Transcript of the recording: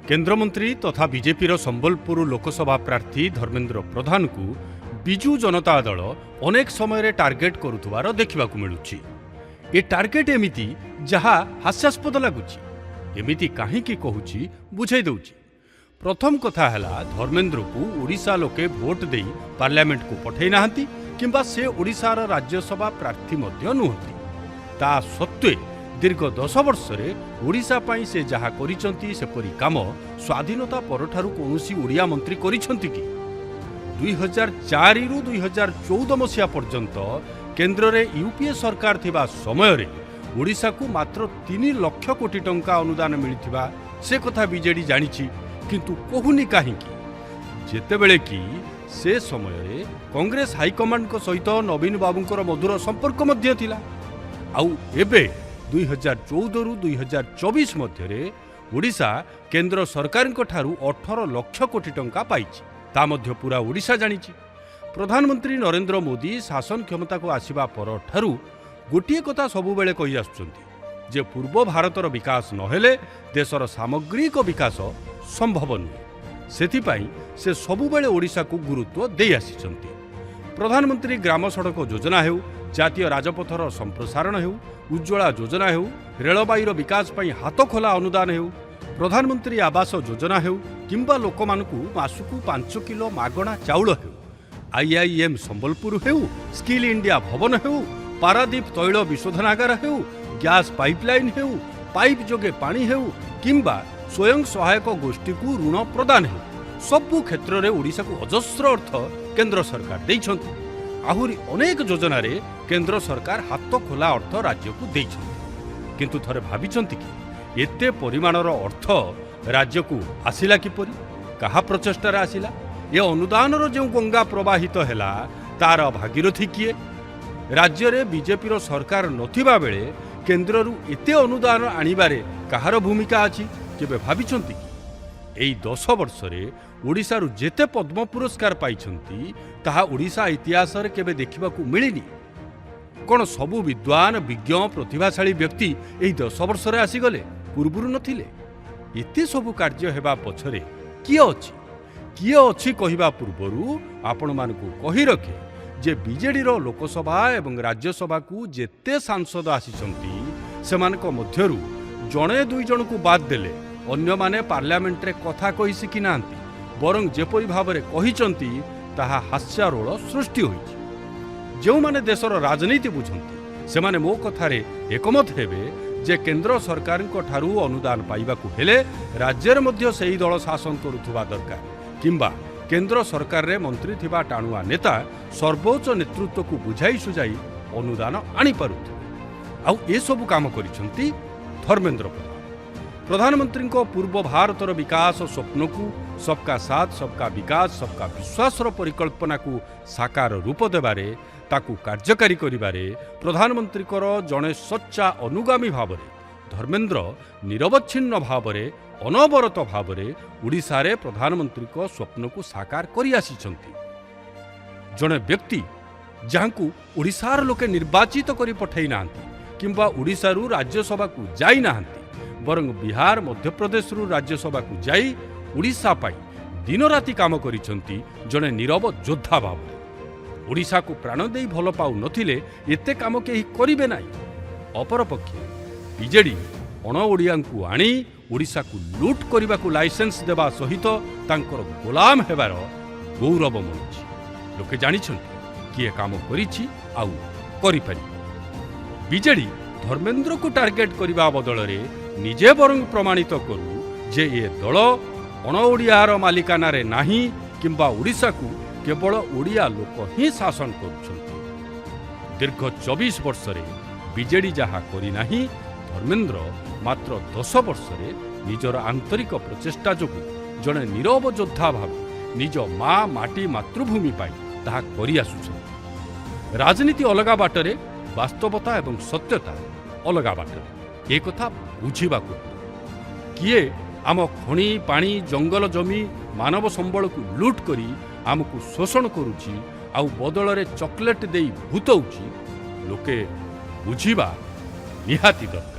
केन्द्रमंत्री तथा बीजेपीर संबलपुर लोकसभा प्रार्थी धर्मेन्द्र प्रधान को बिजु जनता दल अनेक समय टार्गेट करुथुवार देखा मिलुछि। ए टार्गेट एमिति जहाँ हास्यास्पद लगुछि एमिति काहींकि कहूछि बुझाई दउछि। प्रथम कथा है धर्मेन्द्र को ओडिशा लोके भोट दे पार्लियामेंट को पठै नाहंती किंबा से ओडिशार राज्यसभा प्रार्थी मध्य नुहंती। ता सत्वे दीर्घ 10 वर्ष ओडिशा पाई से जहा करिसंती सेपरि काम स्वाधीनता परठारु कोनोसी ओडिया मंत्री करिसंती कि 2004 रु 2014 मसिया पर्यंत केन्द्र रे यूपीए सरकार थिबा समय रे ओडिशा को मात्र 3 लाख कोटी टंका अनुदान मिलिथिबा से कथा बीजेडी जानिछि, किंतु कोहुनी काहींकि जेतेबेले कि से समय रे कांग्रेस हाईकमांड को सहित नवीन बाबूंकर मधुर संपर्क मध्य थिला। आउ एबे 2014 रु 2024 मध्य ओडिशा केन्द्र सरकार ठारू 18 लाख कोटी टंका पाइछि। ता मध्य पूरा ओडिशा जानिछि। प्रधानमंत्री नरेंद्र मोदी शासन क्षमता को आसिबा पर ठारू गोटिए कथा सबुबेले कहि आसुछन्ति जे पूर्व भारतर विकास नहेले देशर सामग्रिक विकास संभव नुहे। सेथिपाई से सबुबेले ओडिशा को गुरुत्व दे आसिछन्ति। प्रधानमंत्री ग्राम सड़क योजना हेउ, जातीय राजपथर संप्रसारण हेउ, उज्ज्वला योजना हेउ, रेलबाईर विकास पई हाथ खोला अनुदान हेउ, प्रधानमंत्री आवास योजना हेउ किंबा लोकमानकु मासुकु 5 किलो मागणा चाउल हेउ, आईआईएम संबलपुर हेउ, स्किल इंडिया भवन हेउ, पारादीप तैल विशोधनागार हेउ, गैस पाइपलाइन हेउ, पाइप जोगे पानी हेउ किंबा स्वयं सहायक गोष्ठी को ऋण प्रदान हेउ, सबु क्षेत्र रे ओडिशा को अजस्र अर्थ केंद्र सरकार दैछन्ति। आहुरी अनेक योजना रे केंद्र सरकार हाथ खोला अर्थ राज्य को दैछन्ति। किंतु थरे भाबिछन्ति कि एते परिमाणर अर्थ राज्य को आसिला किपरि, कहा प्रचेष्टार आसिला, ये अनुदानर जो गंगा प्रवाहित हैला तार भागीरथी किए? राज्य रे बीजेपी सरकार नथिबा बेले केन्द्ररू एते अनुदान आनिबारे कहार भूमिका अछि केबे भाबिछन्ति कि? एई 10 वर्ष रे ओडिशा रु जेते पद्म पुरस्कार पाइछन्ति ताहा ओडिशा इतिहास रे केबे देखिबाकू मिलिनी। कोन सबु विद्वान विज्ञ प्रतिभाशाली व्यक्ति एई 10 वर्ष रे आसीगले, पूर्वरु नथिले? एते सबु कार्य हेबा पछरे किए अछि कहिबा पूर्वरु आपण मानकू कहि रखे जे बीजेडी रो लोकसभा एवं राज्यसभा को जेते सांसद आसीछन्ति सेमानक मध्यरु जणे दुई जन को बाद देले अन्य माने पार्लियामेंट रे कथा कहि सिखि नांती, बरं जेपरि भाबरे कहिचन्ति ताहा हास्यारोल सृष्टि होइछि। जो माने देशर राजनीति बुझन्ति सेमाने मो कथारे एकमत हेबे जे केंद्र सरकार ठारू अनुदान पाइबाकू हेले राज्यर मध्य सेही दल शासन करुथुवा दरकार किंबा केंद्र सरकार रे मंत्री थिबा टाणुआ नेता सर्वोच्च नेतृत्व को बुझाई सुझाई अनुदान आनी पारुथिबे। आउ ए सब काम करिसंती धर्मेन्द्र प्रधान। प्रधानमंत्री को पूर्व भारतर विकास स्वप्न को सबका साथ सबका विकास सबका विश्वास परिकल्पना को साकार रूप देबारे ताकू कार्यकारी करिबारे प्रधानमंत्री जड़े सच्चा अनुगामी भावरे धर्मेन्द्र निरवच्छिन्न भावरे अनवरत भावरे ओडिशा रे प्रधानमंत्री को स्वप्न को साकार करि आसिछन्ति। जड़े व्यक्ति जहाँकू ओडिशार लोके निर्वाचित करि पठै नाहंती किंबा ओडिशारू राज्यसभा को जाई नाहंती, बरं बिहार मध्य प्रदेश रु राज्यसभा को जाई ओडिशा पाई दिन राति काम करिसंती जड़े नीरव योद्धा भावरे। ओडिशा को प्राण देई भल पाउ नथिले एते काम केही करिबे नाही। अपरपक्षे बीजेडी अण ओडियांकु आनी ओडिशा को लूट करने को लाइसेंस देवा सहित तांकर गोलाम हेबार गौरव मनुछि। लोके जानिछन्ति किए काम करिछि आउ करि पारि। बीजेडी धर्मेन्द्र को टार्गेट करने बदल रे निजे बरं प्रमाणित करू जे ये दल अण ओडियार मालिकाना रे नाही किंबा ओडिशा को केवल ओडिया लोक ही शासन करुछन्ति। दीर्घ 24 वर्ष रे बीजेडी जहा करि नाही धर्मेन्द्र मात्र 10 वर्ष रे निजर आंतरिक प्रचेष्टा जोगु जड़े नीरव योद्धा भाव निज माँ माटी मातृभूमि पाई ताहा करि आसुछन्ति। राजनीति अलगा बाटरे वास्तवता एवं सत्यता अलगा बाटरे एक कथा बुझिबाकू किए आम खणी पानी जंगल जमी मानव संबल को लूट करी आमको शोषण करुछि आउ बदल रे चॉकलेट देई भूतौछि लोके बुझिबा निहाती दरकार।